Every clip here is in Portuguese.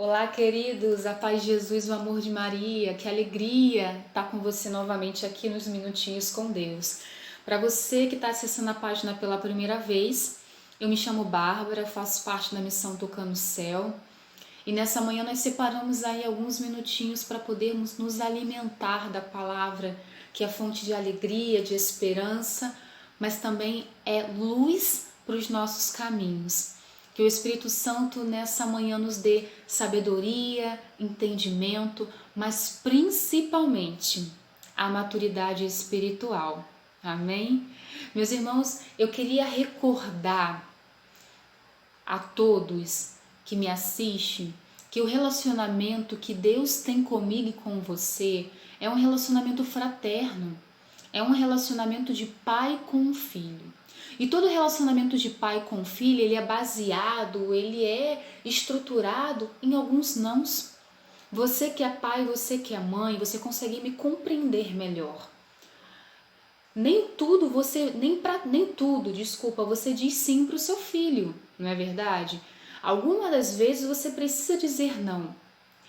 Olá, queridos, a paz de Jesus, o amor de Maria, que alegria estar com você novamente aqui nos Minutinhos com Deus. Para você que está acessando a página pela primeira vez, eu me chamo Bárbara, faço parte da missão Tocando o Céu e nessa manhã nós separamos aí alguns minutinhos para podermos nos alimentar da palavra, que é fonte de alegria, de esperança, mas também é luz para os nossos caminhos. Que o Espírito Santo nessa manhã nos dê sabedoria, entendimento, mas principalmente a maturidade espiritual. Amém? Meus irmãos, eu queria recordar a todos que me assistem que o relacionamento que Deus tem comigo e com você é um relacionamento fraterno, é um relacionamento de pai com filho. E todo relacionamento de pai com filho, ele é baseado, ele é estruturado em alguns nãos. Você que é pai, você que é mãe, você consegue me compreender melhor. Nem tudo você diz sim para o seu filho, não é verdade? Algumas das vezes você precisa dizer não.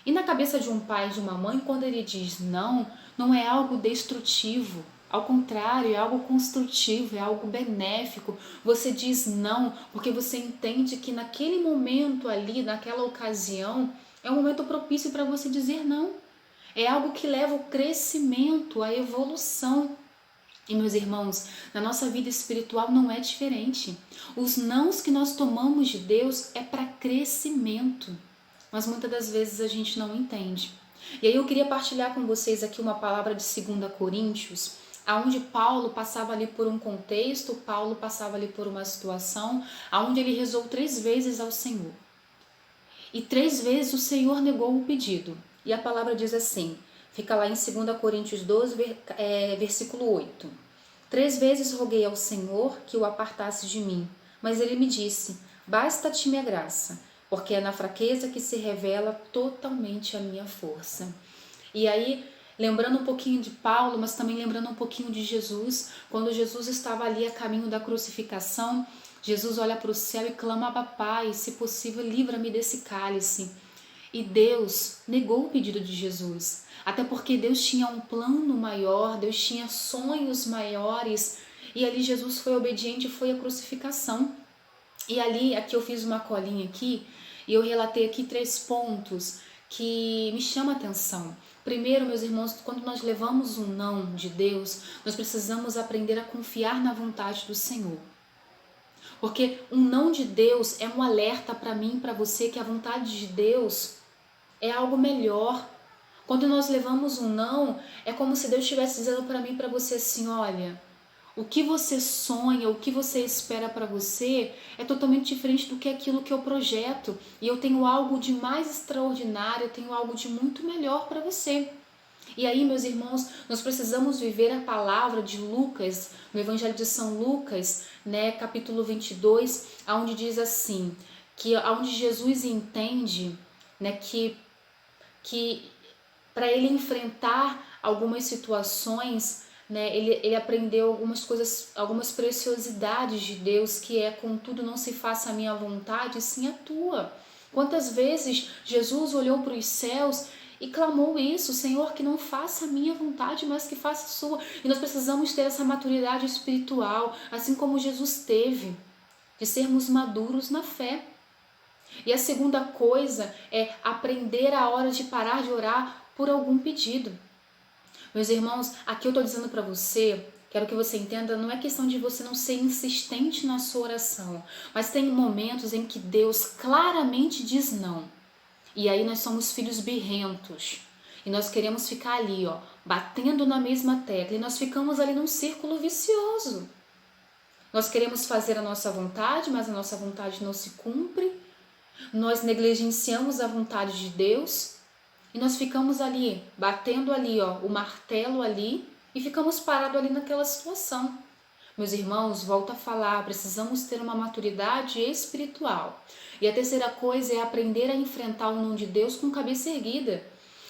E na cabeça de um pai e de uma mãe, quando ele diz não, não é algo destrutivo. Ao contrário, é algo construtivo, é algo benéfico. Você diz não porque você entende que naquele momento ali, naquela ocasião, é um momento propício para você dizer não. É algo que leva ao crescimento, à evolução. E meus irmãos, na nossa vida espiritual não é diferente. Os nãos que nós tomamos de Deus é para crescimento, mas muitas das vezes a gente não entende. E aí eu queria partilhar com vocês aqui uma palavra de 2 Coríntios, aonde Paulo passava ali por um contexto, Paulo passava ali por uma situação, aonde ele rezou 3 vezes ao Senhor. E 3 vezes o Senhor negou o pedido. E a palavra diz assim, fica lá em 2 Coríntios 12, versículo 8. 3 vezes roguei ao Senhor que o apartasse de mim, mas ele me disse, basta-te minha graça, porque é na fraqueza que se revela totalmente a minha força. E aí, lembrando um pouquinho de Paulo, mas também lembrando um pouquinho de Jesus, quando Jesus estava ali a caminho da crucificação, Jesus olha para o céu e clama, Pai, se possível, livra-me desse cálice. E Deus negou o pedido de Jesus, até porque Deus tinha um plano maior, Deus tinha sonhos maiores, e ali Jesus foi obediente e foi à crucificação. E ali, aqui eu fiz uma colinha aqui, e eu relatei aqui 3 pontos que me chamam a atenção. Primeiro, meus irmãos, quando nós levamos um não de Deus, nós precisamos aprender a confiar na vontade do Senhor. Porque um não de Deus é um alerta para mim e para você que a vontade de Deus é algo melhor. Quando nós levamos um não, é como se Deus estivesse dizendo para mim e para você assim, olha, o que você sonha, o que você espera para você é totalmente diferente do que aquilo que eu projeto. E eu tenho algo de mais extraordinário, eu tenho algo de muito melhor para você. E aí, meus irmãos, nós precisamos viver a palavra de Lucas, no Evangelho de São Lucas, né, capítulo 22, onde diz assim, que onde Jesus entende, né, que para ele enfrentar algumas situações, né, ele aprendeu algumas coisas, algumas preciosidades de Deus, que é, contudo, não se faça a minha vontade, sim a tua. Quantas vezes Jesus olhou para os céus e clamou isso, Senhor, que não faça a minha vontade, mas que faça a sua. E nós precisamos ter essa maturidade espiritual, assim como Jesus teve, de sermos maduros na fé. E a segunda coisa é aprender a hora de parar de orar por algum pedido. Meus irmãos, aqui eu estou dizendo para você, quero que você entenda, não é questão de você não ser insistente na sua oração, mas tem momentos em que Deus claramente diz não. E aí nós somos filhos birrentos. E nós queremos ficar ali, ó, batendo na mesma tecla. E nós ficamos ali num círculo vicioso. Nós queremos fazer a nossa vontade, mas a nossa vontade não se cumpre. Nós negligenciamos a vontade de Deus. E nós ficamos ali, batendo ali, ó, o martelo ali. E ficamos parados ali naquela situação. Meus irmãos, volto a falar, precisamos ter uma maturidade espiritual. E a terceira coisa é aprender a enfrentar o não de Deus com cabeça erguida.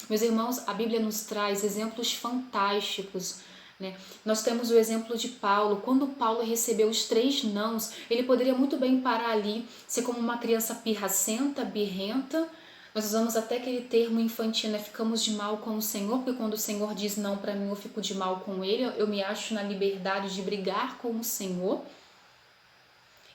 Meus irmãos, a Bíblia nos traz exemplos fantásticos, né? Nós temos o exemplo de Paulo. Quando Paulo recebeu os 3 nãos, ele poderia muito bem parar ali, ser como uma criança pirracenta, birrenta, Nós usamos até aquele termo infantil, né? Ficamos de mal com o Senhor, porque quando o Senhor diz não para mim, eu fico de mal com Ele, eu me acho na liberdade de brigar com o Senhor.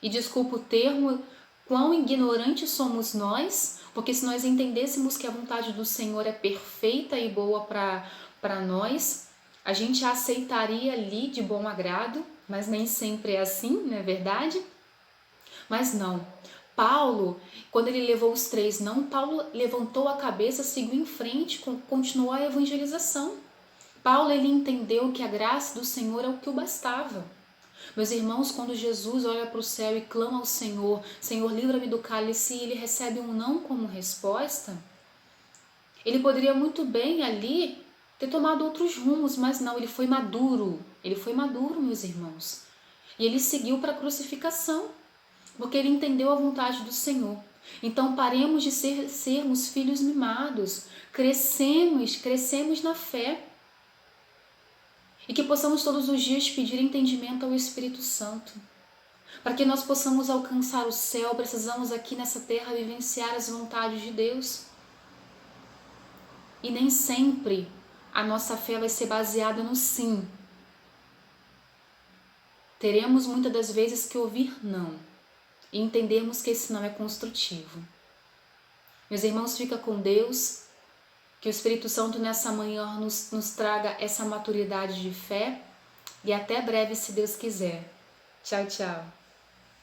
E desculpa o termo, quão ignorantes somos nós, porque se nós entendêssemos que a vontade do Senhor é perfeita e boa para nós, a gente a aceitaria ali de bom agrado, mas nem sempre é assim, não é verdade? Mas não. Paulo, quando ele levou os 3 não, Paulo levantou a cabeça, seguiu em frente, continuou a evangelização. Paulo, ele entendeu que a graça do Senhor é o que o bastava. Meus irmãos, quando Jesus olha para o céu e clama ao Senhor, Senhor, livra-me do cálice, e ele recebe um não como resposta, ele poderia muito bem ali ter tomado outros rumos, mas não, ele foi maduro, meus irmãos. E ele seguiu para a crucificação, porque ele entendeu a vontade do Senhor. Então paremos de sermos filhos mimados, crescemos na fé, e que possamos todos os dias pedir entendimento ao Espírito Santo. Para que nós possamos alcançar o céu, precisamos aqui nessa terra vivenciar as vontades de Deus. E nem sempre a nossa fé vai ser baseada no sim. Teremos muitas das vezes que ouvir não e entendermos que esse não é construtivo. Meus irmãos, fica com Deus, que o Espírito Santo nessa manhã nos traga essa maturidade de fé, e até breve, se Deus quiser. Tchau, tchau.